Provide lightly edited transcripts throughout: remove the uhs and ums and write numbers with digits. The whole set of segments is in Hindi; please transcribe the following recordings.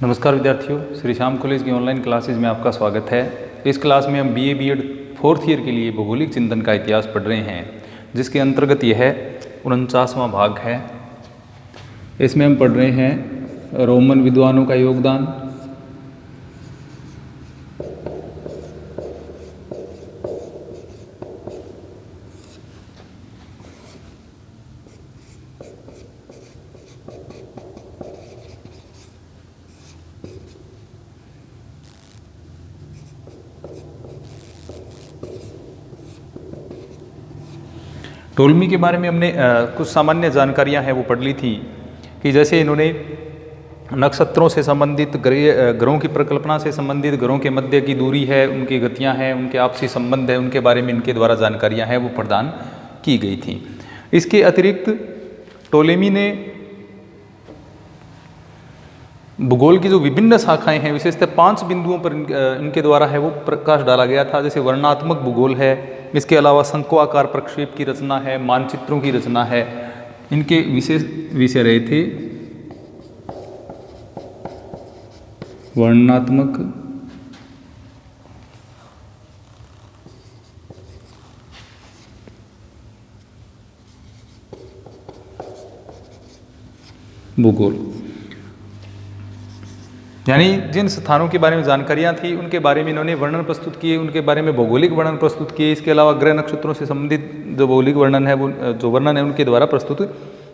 नमस्कार विद्यार्थियों, श्री श्याम कॉलेज की ऑनलाइन क्लासेज में आपका स्वागत है। इस क्लास में हम बीए बीएड फोर्थ ईयर के लिए भौगोलिक चिंतन का इतिहास पढ़ रहे हैं, जिसके अंतर्गत यह 49वां भाग है। इसमें हम पढ़ रहे हैं रोमन विद्वानों का योगदान, टोलमी के बारे में हमने कुछ सामान्य जानकारियां हैं वो पढ़ ली थी कि जैसे इन्होंने नक्षत्रों से संबंधित ग्रहों की परिकल्पना से संबंधित ग्रहों के मध्य की दूरी है, उनकी गतियां हैं, उनके आपसी संबंध है, उनके बारे में इनके द्वारा जानकारियां हैं वो प्रदान की गई थी। इसके अतिरिक्त टोलेमी ने भूगोल की जो विभिन्न शाखाएं हैं, विशेषतः 5 बिंदुओं पर इनके द्वारा है वो प्रकाश डाला गया था। जैसे वर्णनात्मक भूगोल है, इसके अलावा शंक्वाकार प्रक्षेप की रचना है, मानचित्रों की रचना है। इनके विशेष विषय रहे थे वर्णनात्मक भूगोल, यानी जिन स्थानों के बारे में जानकारियां थी उनके बारे में इन्होंने वर्णन प्रस्तुत किए, उनके बारे में भौगोलिक वर्णन प्रस्तुत किए। इसके अलावा ग्रह नक्षत्रों से संबंधित जो भौगोलिक वर्णन है वो जो वर्णन है उनके द्वारा प्रस्तुत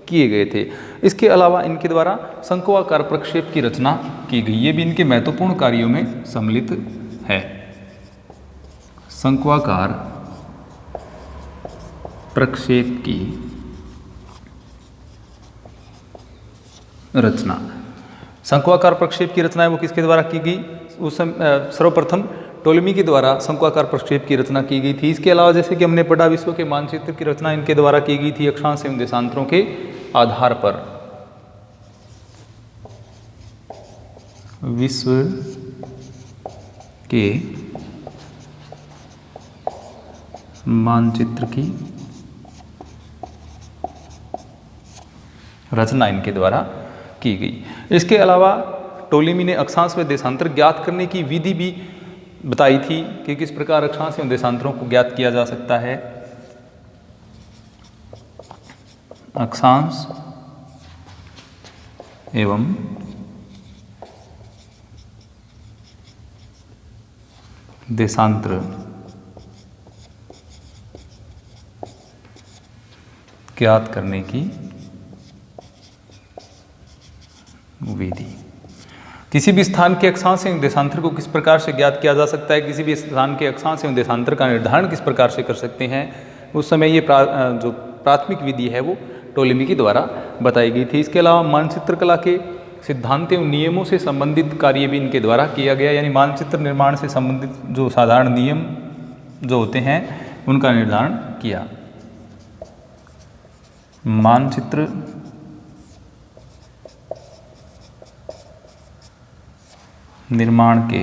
किए गए थे। इसके अलावा इनके द्वारा शंक्वाकार प्रक्षेप की रचना की गई, ये भी इनके महत्वपूर्ण कार्यों में सम्मिलित है। शंक्वाकार प्रक्षेप की रचना, शंक्वाकार प्रक्षेप की रचना है वो किसके द्वारा की गई? उस सर्वप्रथम टोलेमी के द्वारा शंक्वाकार प्रक्षेप की रचना की गई थी। इसके अलावा जैसे कि हमने पढ़ा, विश्व के मानचित्र की रचना इनके द्वारा की गई थी अक्षांश एवं देशांतरों के आधार पर। विश्व के मानचित्र की रचना इनके द्वारा की गई। इसके अलावा टोलेमी ने अक्षांश व देशांतर ज्ञात करने की विधि भी बताई थी कि किस प्रकार अक्षांश एवं देशांतरों को ज्ञात किया जा सकता है। अक्षांश एवं देशांतर ज्ञात करने की विधि। किसी भी स्थान के अक्षांश एवं देशांतर को किस प्रकार से ज्ञात किया जा सकता है, किसी भी स्थान के अक्षांश एवं देशांतर का निर्धारण किस प्रकार से कर सकते हैं, उस समय ये जो प्राथमिक विधि है वो टोलेमी के द्वारा बताई गई थी। इसके अलावा मानचित्र कला के सिद्धांत एवं नियमों से संबंधित कार्य भी इनके द्वारा किया गया, यानी मानचित्र निर्माण से संबंधित जो साधारण नियम जो होते हैं उनका निर्धारण किया। मानचित्र निर्माण के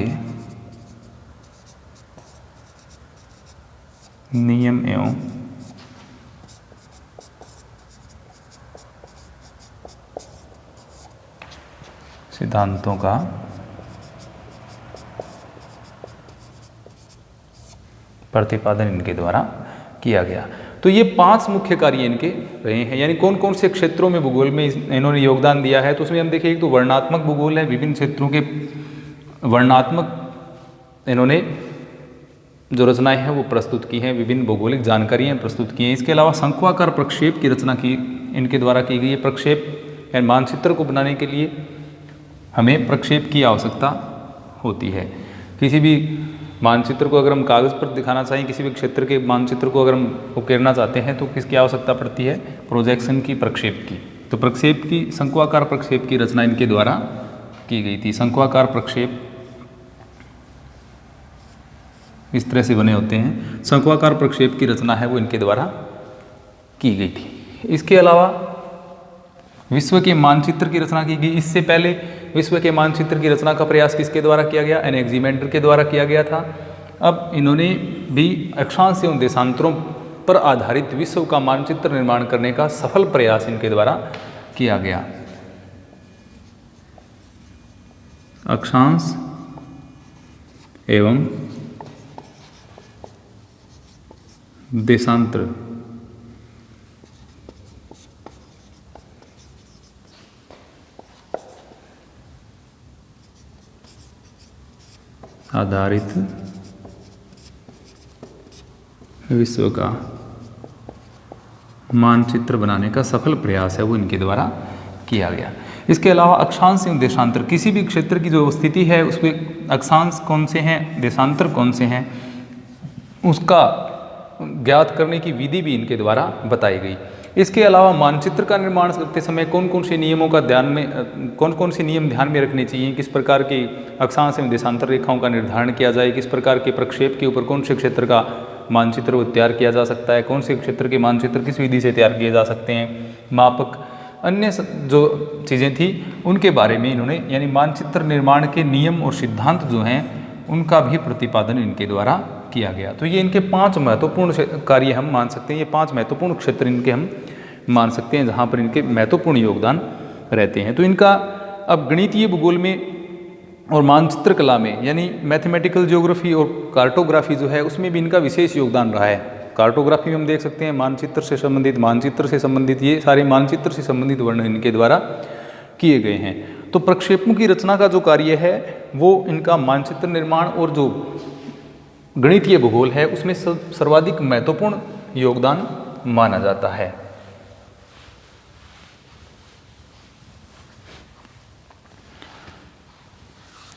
नियम एवं सिद्धांतों का प्रतिपादन इनके द्वारा किया गया। तो ये 5 मुख्य कार्य इनके रहे हैं, यानी कौन कौन से क्षेत्रों में भूगोल में इन्होंने योगदान दिया है। तो उसमें हम देखिए, एक तो वर्णनात्मक भूगोल है, विभिन्न क्षेत्रों के वर्णनात्मक इन्होंने जो रचनाएं हैं वो प्रस्तुत की हैं, विभिन्न भौगोलिक जानकारियां प्रस्तुत की हैं। इसके अलावा शंक्वाकार प्रक्षेप की रचना की इनके द्वारा की गई है। प्रक्षेप या मानचित्र को बनाने के लिए हमें प्रक्षेप की आवश्यकता होती है। किसी भी मानचित्र को अगर हम कागज़ पर दिखाना चाहें, किसी भी क्षेत्र के मानचित्र को अगर हम उकेरना चाहते हैं तो किसकी आवश्यकता पड़ती है? प्रोजेक्शन की, प्रक्षेप की। तो प्रक्षेप की, शंक्वाकार प्रक्षेप की रचना इनके द्वारा की गई थी। शंक्वाकार प्रक्षेप इस तरह से बने होते हैं। शंक्वाकार प्रक्षेप की रचना है वो इनके द्वारा की गई थी। इसके अलावा विश्व के मानचित्र की रचना की गई। इससे पहले विश्व के मानचित्र की रचना का प्रयास किसके द्वारा किया गया? एनेक्सिमेंडर के द्वारा किया गया था। अब इन्होंने भी अक्षांश एवं देशांतरों पर आधारित विश्व का मानचित्र निर्माण करने का सफल प्रयास इनके द्वारा किया गया। अक्षांश एवं देशांतर आधारित विश्व का मानचित्र बनाने का सफल प्रयास है वो इनके द्वारा किया गया। इसके अलावा अक्षांश एवं देशांतर, किसी भी क्षेत्र की जो स्थिति है उसमें अक्षांश कौन से हैं, देशांतर कौन से हैं, उसका ज्ञात करने की विधि भी इनके द्वारा बताई गई। इसके अलावा मानचित्र का निर्माण करते समय कौन कौन से नियमों का कौन कौन से नियम ध्यान में रखने चाहिए, किस प्रकार की अक्षांश एवं देशांतर रेखाओं का निर्धारण किया जाए, किस प्रकार के प्रक्षेप के ऊपर कौन से क्षेत्र का मानचित्र वो तैयार किया जा सकता है, कौन से क्षेत्र के मानचित्र किस विधि से तैयार किए जा सकते हैं, मापक, अन्य जो चीज़ें थी उनके बारे में इन्होंने, यानी मानचित्र निर्माण के नियम और सिद्धांत जो हैं उनका भी प्रतिपादन इनके द्वारा किया गया। तो ये इनके 5 महत्वपूर्ण कार्य हम मान सकते हैं, ये 5 महत्वपूर्ण क्षेत्र इनके हम मान सकते हैं जहाँ पर इनके महत्वपूर्ण योगदान रहते हैं। तो इनका अब गणितीय भूगोल में और मानचित्र कला में, यानी मैथमेटिकल ज्योग्राफी और कार्टोग्राफी जो है उसमें भी इनका विशेष योगदान रहा है। कार्टोग्राफी में हम देख सकते हैं मानचित्र से संबंधित ये सारे मानचित्र से संबंधित वर्णन इनके द्वारा किए गए हैं। तो प्रक्षेपों की रचना का जो कार्य है वो इनका मानचित्र निर्माण और जो गणितीय भूगोल है उसमें सर्वाधिक महत्वपूर्ण योगदान माना जाता है।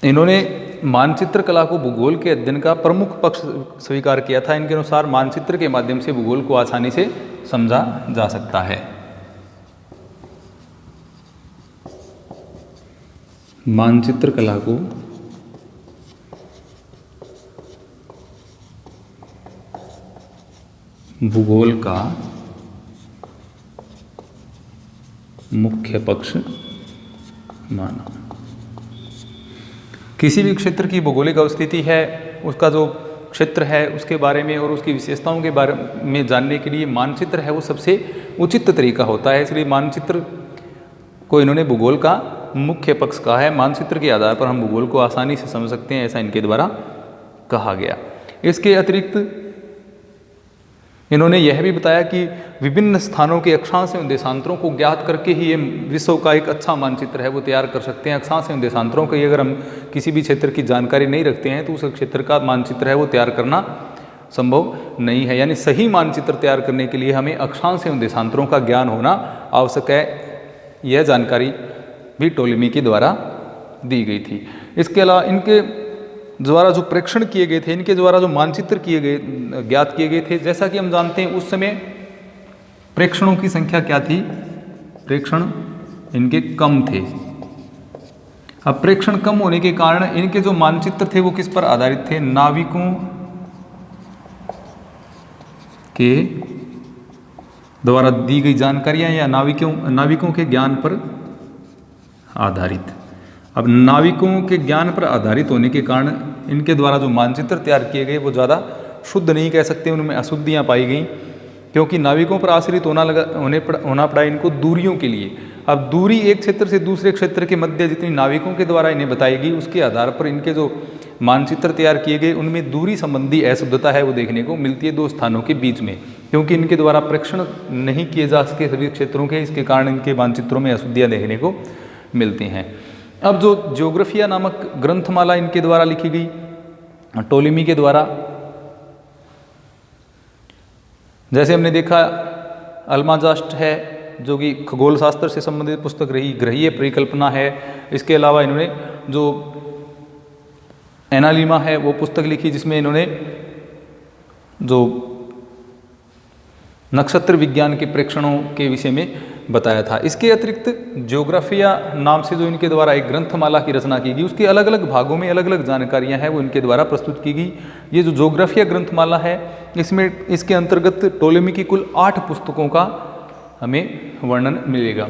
इन्होंने मानचित्र कला को भूगोल के अध्ययन का प्रमुख पक्ष स्वीकार किया था। इनके अनुसार मानचित्र के माध्यम से भूगोल को आसानी से समझा जा सकता है। मानचित्र कला को भूगोल का मुख्य पक्ष माना। किसी भी क्षेत्र की भौगोलिक अवस्थिति है, उसका जो क्षेत्र है उसके बारे में और उसकी विशेषताओं के बारे में जानने के लिए मानचित्र है वो सबसे उचित तरीका होता है। इसलिए मानचित्र को इन्होंने भूगोल का मुख्य पक्ष कहा है। मानचित्र के आधार पर हम भूगोल को आसानी से समझ सकते हैं, ऐसा इनके द्वारा कहा गया। इसके अतिरिक्त इन्होंने यह भी बताया कि विभिन्न स्थानों के अक्षांश एवं देशांतरों को ज्ञात करके ही ये विश्व का एक अच्छा मानचित्र है वो तैयार कर सकते हैं। अक्षांश एवं देशांतरों की अगर हम किसी भी क्षेत्र की जानकारी नहीं रखते हैं तो उस क्षेत्र का मानचित्र है वो तैयार करना संभव नहीं है। यानी सही मानचित्र तैयार करने के लिए हमें अक्षांश एवं देशांतरों का ज्ञान होना आवश्यक है। यह जानकारी भी टोलेमी के द्वारा दी गई थी। इसके अलावा इनके द्वारा जो प्रेक्षण किए गए थे, इनके द्वारा जो मानचित्र ज्ञात किए गए थे, जैसा कि हम जानते हैं उस समय प्रेक्षणों की संख्या क्या थी, प्रेक्षण इनके कम थे। अब प्रेक्षण कम होने के कारण इनके जो मानचित्र थे वो किस पर आधारित थे, नाविकों के द्वारा दी गई जानकारियां या नाविकों के ज्ञान पर आधारित। अब नाविकों के ज्ञान पर आधारित होने के कारण इनके द्वारा जो मानचित्र तैयार किए गए वो ज़्यादा शुद्ध नहीं कह सकते, उनमें अशुद्धियाँ पाई गई, क्योंकि नाविकों पर आश्रित होना पड़ा इनको दूरियों के लिए। अब दूरी एक क्षेत्र से दूसरे क्षेत्र के मध्य जितनी नाविकों के द्वारा इन्हें बताई गई उसके आधार पर इनके जो मानचित्र तैयार किए गए उनमें दूरी संबंधी अशुद्धता है वो देखने को मिलती है 2 स्थानों के बीच में, क्योंकि इनके द्वारा प्रेक्षण नहीं किए जा सके सभी क्षेत्रों के, इसके कारण इनके मानचित्रों में अशुद्धियाँ देखने को मिलती हैं। अब जो ज्योग्राफिया नामक ग्रंथमाला इनके द्वारा लिखी गई टोलेमी के द्वारा, जैसे हमने देखा अल्माजास्ट है जो कि खगोल शास्त्र से संबंधित पुस्तक रही, ग्रहीय परिकल्पना है। इसके अलावा इन्होंने जो एनालिमा है वो पुस्तक लिखी जिसमें इन्होंने जो नक्षत्र विज्ञान के प्रेक्षणों के विषय में बताया था। इसके अतिरिक्त ज्योग्राफिया नाम से जो इनके द्वारा एक ग्रंथमाला की रचना की गई उसके अलग अलग भागों में अलग अलग जानकारियां हैं वो इनके द्वारा प्रस्तुत की गई। ये जो ज्योग्राफिया ग्रंथमाला है इसमें इसके अंतर्गत टोलेमी की कुल 8 पुस्तकों का हमें वर्णन मिलेगा।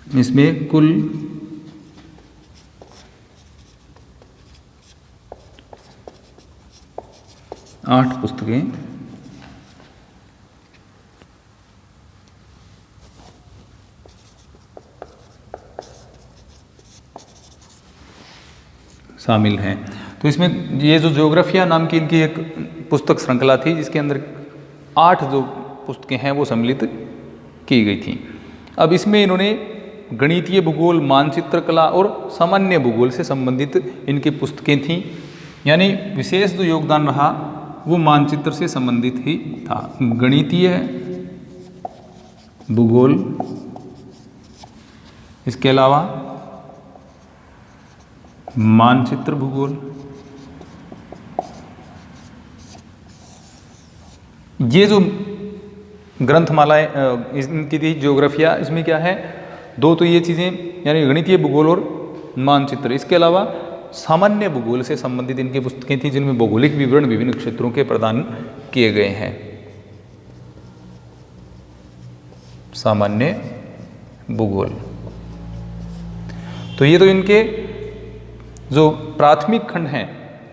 इसमें कुल 8 पुस्तकें शामिल हैं। तो इसमें ये जो ज्योग्राफिया नाम की इनकी एक पुस्तक श्रृंखला थी, जिसके अंदर 8 जो पुस्तकें हैं वो सम्मिलित की गई थी। अब इसमें इन्होंने गणितीय भूगोल, मानचित्र कला और सामान्य भूगोल से संबंधित इनकी पुस्तकें थीं। यानी विशेष जो योगदान रहा वो मानचित्र से संबंधित ही था। गणितीय भूगोल, इसके अलावा मानचित्र भूगोल, ये जो ग्रंथमालाएं इनकी थी ज्योग्राफिया, इसमें क्या है, 2 तो ये चीज़ें यानी गणितीय भूगोल और मानचित्र, इसके अलावा सामान्य भूगोल से संबंधित इनकी पुस्तकें थी, जिनमें भौगोलिक विवरण विभिन्न क्षेत्रों के प्रदान किए गए हैं। सामान्य भूगोल, तो ये तो इनके जो प्राथमिक खंड हैं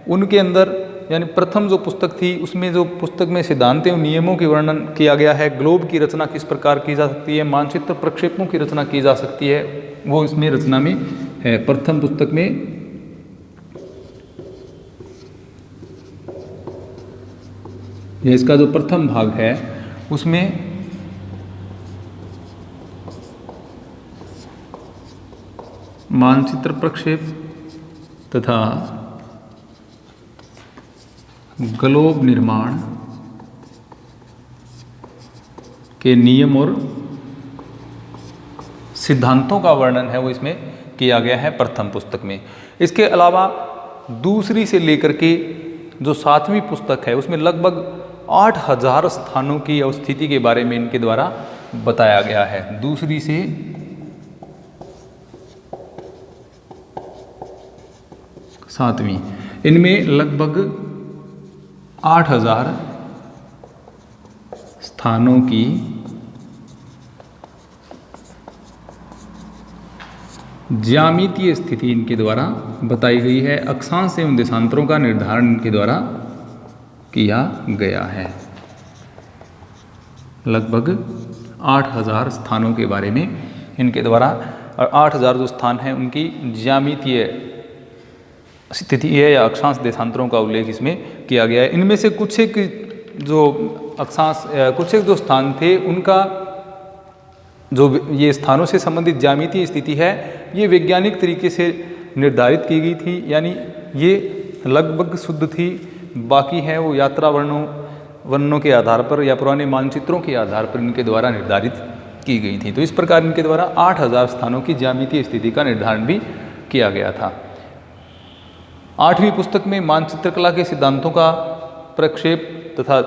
उनके अंदर, यानी प्रथम जो पुस्तक थी उसमें जो पुस्तक में सिद्धांत एवं नियमों की वर्णन किया गया है, ग्लोब की रचना किस प्रकार की जा सकती है, मानचित्र प्रक्षेपों की रचना की जा सकती है, वो इसमें रचना में है। प्रथम पुस्तक में ये इसका जो प्रथम भाग है उसमें मानचित्र प्रक्षेप तथा ग्लोब निर्माण के नियम और सिद्धांतों का वर्णन है वो इसमें किया गया है प्रथम पुस्तक में। इसके अलावा दूसरी से लेकर के जो 7वीं पुस्तक है उसमें लगभग 8000 स्थानों की अवस्थिति के बारे में इनके द्वारा बताया गया है। दूसरी से 7वीं, इनमें लगभग 8000 स्थानों की ज्यामितीय स्थिति इनके द्वारा बताई गई है। अक्षांश एवं देशांतरों का निर्धारण इनके द्वारा किया गया है। लगभग 8000 स्थानों के बारे में इनके द्वारा, और 8000 जो स्थान हैं उनकी ज्यामितीय स्थिति है या अक्षांश देशांतरों का उल्लेख इसमें किया गया है। इनमें से कुछ एक जो अक्षांश, कुछ एक जो स्थान थे उनका जो ये स्थानों से संबंधित ज्यामितीय स्थिति है ये वैज्ञानिक तरीके से निर्धारित की गई थी, यानी ये लगभग शुद्ध थी। बाकी है वो यात्रा वर्णनों के आधार पर या पुराने मानचित्रों के आधार पर इनके द्वारा निर्धारित की गई थी। तो इस प्रकार इनके द्वारा 8000 स्थानों की ज्यामितीय स्थिति का निर्धारण भी किया गया था। 8वीं पुस्तक में मानचित्र कला के सिद्धांतों का प्रक्षेप तथा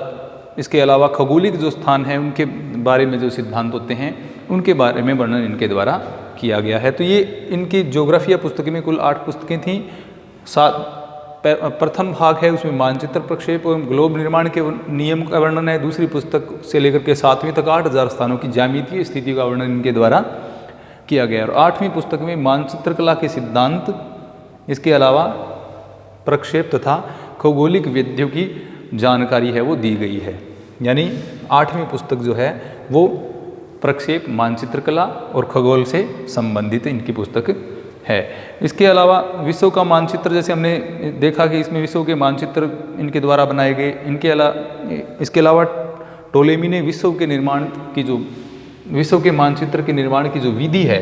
इसके अलावा खगोलिक जो स्थान हैं उनके बारे में जो सिद्धांत होते हैं उनके बारे में वर्णन इनके द्वारा किया गया है। तो ये इनकी ज्योग्राफिया पुस्तकें में कुल 8 पुस्तकें थीं। प्रथम भाग है उसमें मानचित्र प्रक्षेप एवं ग्लोब निर्माण के नियम का वर्णन है। दूसरी पुस्तक से लेकर के 7वीं तक 8000 स्थानों की ज्यामितीय स्थिति का वर्णन इनके द्वारा किया गया है। और 8वीं पुस्तक में मानचित्र कला के सिद्धांत, इसके अलावा प्रक्षेप तथा खगोलिक विधियों की जानकारी है वो दी गई है। यानी 8वीं पुस्तक जो है वो प्रक्षेप, मानचित्र कला और खगोल से संबंधित इनकी पुस्तक है। इसके अलावा विश्व का मानचित्र, जैसे हमने देखा कि इसमें विश्व के मानचित्र इनके द्वारा बनाए गए। इसके अलावा टोलेमी ने विश्व के निर्माण की जो विश्व के मानचित्र के निर्माण की जो विधि है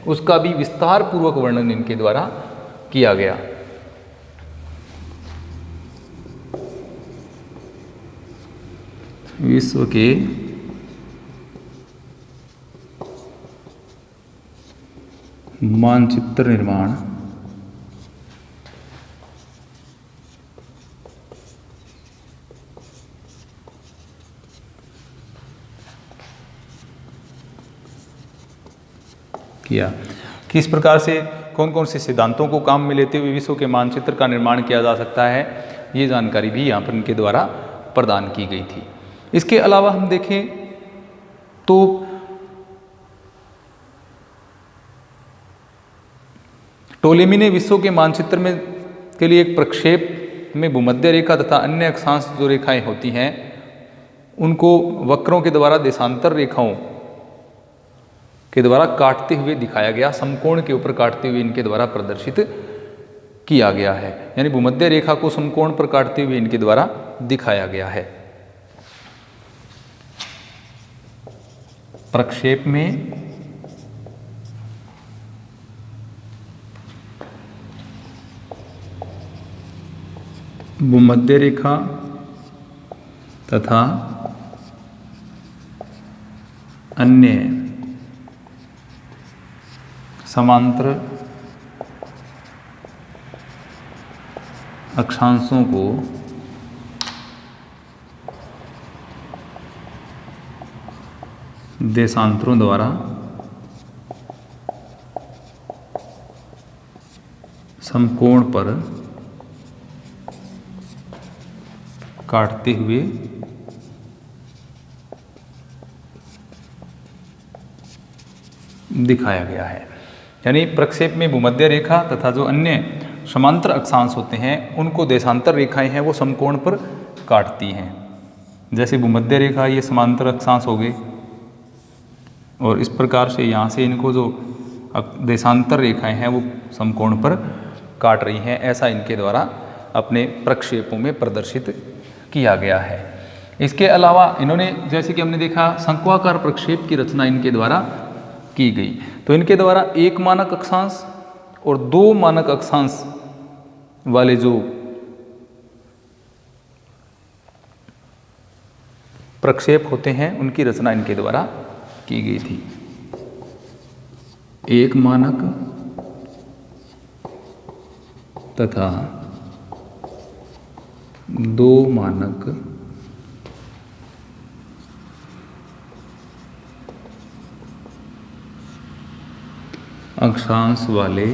उसका भी विस्तार पूर्वक वर्णन इनके द्वारा किया गया। विश्व के मानचित्र निर्माण किया। किस प्रकार से कौन कौन से सिद्धांतों को काम में लेते हुए विश्व के मानचित्र का निर्माण किया जा सकता है, ये जानकारी भी यहाँ पर इनके द्वारा प्रदान की गई थी। इसके अलावा हम देखें तो टोलेमी ने विश्व के मानचित्र में के लिए एक प्रक्षेप में भूमध्य रेखा तथा अन्य अक्षांश जो रेखाएं होती हैं उनको वक्रों के द्वारा देशांतर रेखाओं के द्वारा काटते हुए दिखाया गया, समकोण के ऊपर काटते हुए इनके द्वारा प्रदर्शित किया गया है। यानी भूमध्य रेखा को समकोण पर काटते हुए इनके द्वारा दिखाया गया है। प्रक्षेप में भूमध्य रेखा तथा अन्य समांतर अक्षांशों को देशांतरों द्वारा समकोण पर काटते हुए दिखाया गया है। यानी प्रक्षेप में भूमध्य रेखा तथा जो अन्य समांतर अक्षांश होते हैं उनको देशांतर रेखाएं हैं वो समकोण पर काटती हैं। जैसे भूमध्य रेखा ये समांतर अक्षांश हो गए और इस प्रकार से यहाँ से इनको जो देशांतर रेखाएं हैं वो समकोण पर काट रही हैं, ऐसा इनके द्वारा अपने प्रक्षेपों में प्रदर्शित किया गया है। इसके अलावा इन्होंने, जैसे कि हमने देखा, शंक्वाकार प्रक्षेप की रचना इनके द्वारा की गई। तो इनके द्वारा एक मानक अक्षांश और दो मानक अक्षांश वाले जो प्रक्षेप होते हैं उनकी रचना इनके द्वारा की गई थी। एक मानक तथा दो मानक अक्षांश वाले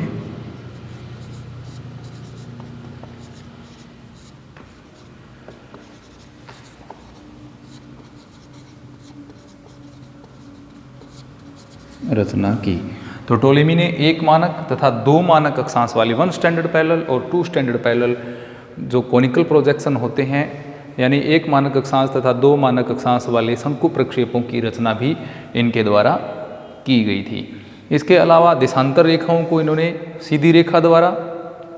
रचना की। तो टोलेमी ने एक मानक तथा दो मानक अक्षांश वाले 1 स्टैंडर्ड पैरेलल और 2 स्टैंडर्ड पैरेलल जो कोनिकल प्रोजेक्शन होते हैं, यानी एक मानक अक्षांश तथा दो मानक अक्षांश वाले शंकु प्रक्षेपों की रचना भी इनके द्वारा की गई थी। इसके अलावा देशांतर रेखाओं को इन्होंने सीधी रेखा द्वारा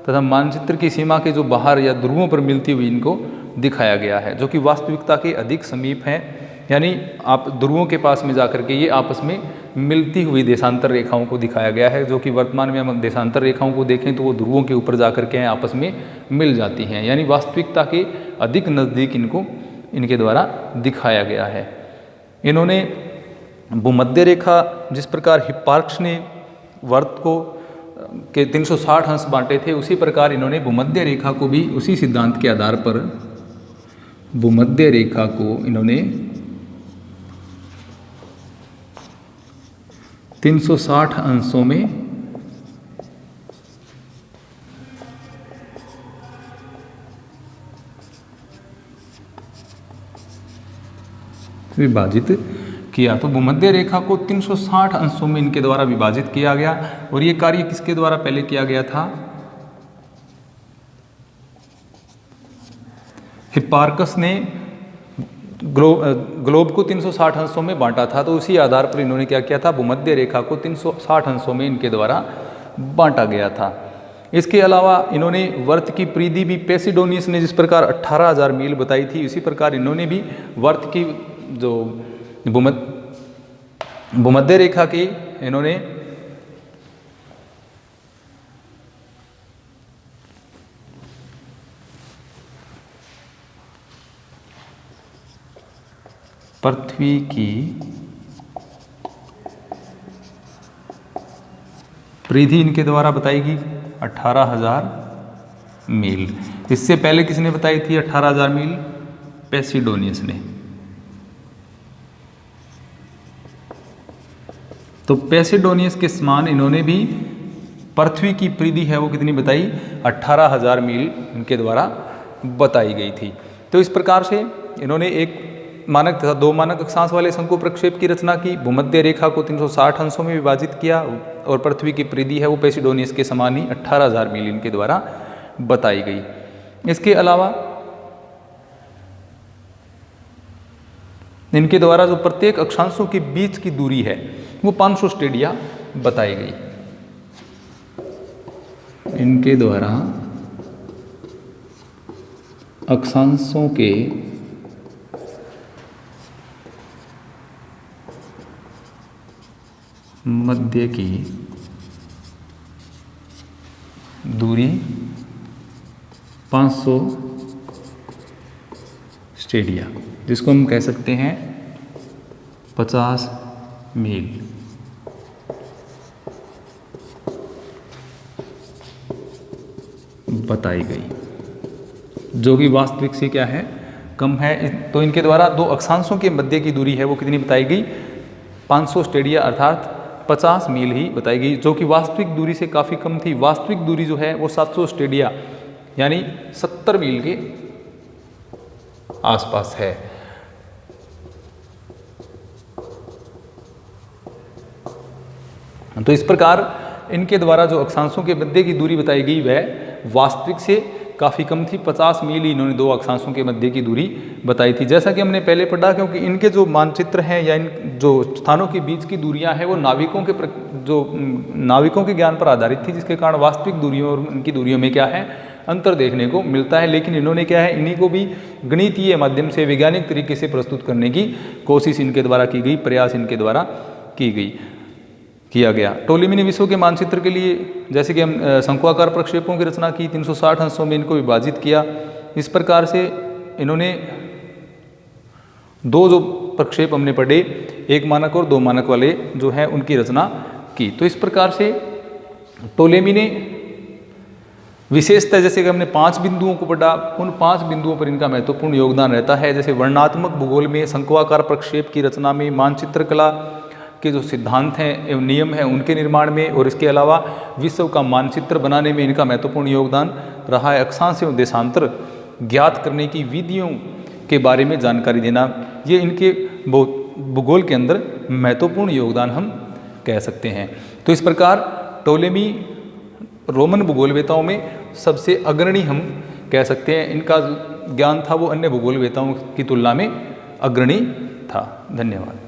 तथा मानचित्र की सीमा के जो बाहर या ध्रुवों पर मिलती हुई इनको दिखाया गया है, जो कि वास्तविकता के अधिक समीप हैं। यानी आप ध्रुवों के पास में जाकर के ये आपस में मिलती हुई देशांतर रेखाओं को दिखाया गया है, जो कि वर्तमान में हम देशांतर रेखाओं को देखें तो वो ध्रुवों के ऊपर जाकर के आपस में मिल जाती हैं। यानी वास्तविकता के अधिक नज़दीक इनको इनके द्वारा दिखाया गया है। इन्होंने भूमध्य रेखा, जिस प्रकार हिप्पार्क्स ने वर्त को के 360 अंश बांटे थे, उसी प्रकार इन्होंने भूमध्य रेखा को भी उसी सिद्धांत के आधार पर भूमध्य रेखा को इन्होंने 360 अंशों में विभाजित किया। तो भूमध्य रेखा को 360 अंशों में इनके द्वारा विभाजित किया गया। और ये कार्य किसके द्वारा पहले किया गया था? हिप्पार्कस ने ग्लोब को 360 अंशों में बांटा था, तो उसी आधार पर इन्होंने क्या किया था, भूमध्य रेखा को 360 अंशों में इनके द्वारा बांटा गया था। इसके अलावा इन्होंने वर्त की परिधि भी पेसिडोनियस ने जिस प्रकार 18,000 मील बताई थी, उसी प्रकार इन्होंने भी वर्त की जो भूमध्य रेखा की इन्होंने पृथ्वी की परिधि इनके द्वारा बताएगी 18,000 मील। इससे पहले किसने बताई थी 18,000 मील? पेसिडोनियस ने। तो पेसिडोनियस के समान इन्होंने भी पृथ्वी की परिधि है वो कितनी बताई? 18,000 मील इनके द्वारा बताई गई थी। तो इस प्रकार से इन्होंने एक मानक तथा दो मानक अक्षांश वाले शंकु प्रक्षेप की रचना की, भूमध्य रेखा को 360 अंशों में विभाजित किया और पृथ्वी की परिधि है वो पेसिडोनियस के समान ही 18,000 मील इनके द्वारा बताई गई। इसके अलावा इनके द्वारा जो प्रत्येक अक्षांशों के बीच की दूरी है वो 500 स्टेडिया बताई गई। इनके द्वारा अक्षांशों के मध्य की दूरी 500 स्टेडिया, जिसको हम कह सकते हैं 50 मील। बताई गई, जो कि वास्तविक से क्या है, कम है। तो इनके द्वारा दो अक्षांशों के मध्य की दूरी है वो कितनी बताई गई, 500 स्टेडिया अर्थात 50 मील ही बताई गई, जो कि वास्तविक दूरी से काफ़ी कम थी। वास्तविक दूरी जो है वो 700 स्टेडिया यानी 70 मील के आसपास है। तो इस प्रकार इनके द्वारा जो अक्षांशों के मध्य की दूरी बताई गई वह वास्तविक से काफ़ी कम थी। 50 मील ही इन्होंने दो अक्षांशों के मध्य की दूरी बताई थी। जैसा कि हमने पहले पढ़ा, क्योंकि इनके जो मानचित्र हैं या इन जो स्थानों के बीच की दूरियां हैं वो नाविकों के ज्ञान पर आधारित थी, जिसके कारण वास्तविक दूरियों और उनकी दूरियों में क्या है, अंतर देखने को मिलता है। लेकिन इन्होंने क्या है, इन्हीं को भी गणितीय माध्यम से वैज्ञानिक तरीके से प्रस्तुत करने की कोशिश इनके द्वारा की गई, प्रयास इनके द्वारा किया गया। टोलेमी ने विश्व के मानचित्र के लिए जैसे कि हम शंक्वाकार प्रक्षेपों की रचना की, 360 अंशों में इनको विभाजित किया। इस प्रकार से इन्होंने दो जो प्रक्षेप हमने पढ़े, एक मानक और दो मानक वाले जो है उनकी रचना की। तो इस प्रकार से टोलेमी ने विशेषतः जैसे कि हमने 5 बिंदुओं को पढ़ा, उन 5 बिंदुओं पर इनका महत्वपूर्ण योगदान रहता है। जैसे वर्णनात्मक भूगोल में शंक्वाकार प्रक्षेप की रचना में, मानचित्र कला के जो सिद्धांत हैं एवं नियम हैं उनके निर्माण में, और इसके अलावा विश्व का मानचित्र बनाने में इनका महत्वपूर्ण योगदान रहा है। अक्षांश एवं देशांतर ज्ञात करने की विधियों के बारे में जानकारी देना, ये इनके भूगोल के अंदर महत्वपूर्ण योगदान हम कह सकते हैं। तो इस प्रकार टोलेमी रोमन भूगोलवेताओं में सबसे अग्रणी हम कह सकते हैं। इनका ज्ञान था वो अन्य भूगोलवेताओं की तुलना में अग्रणी था। धन्यवाद।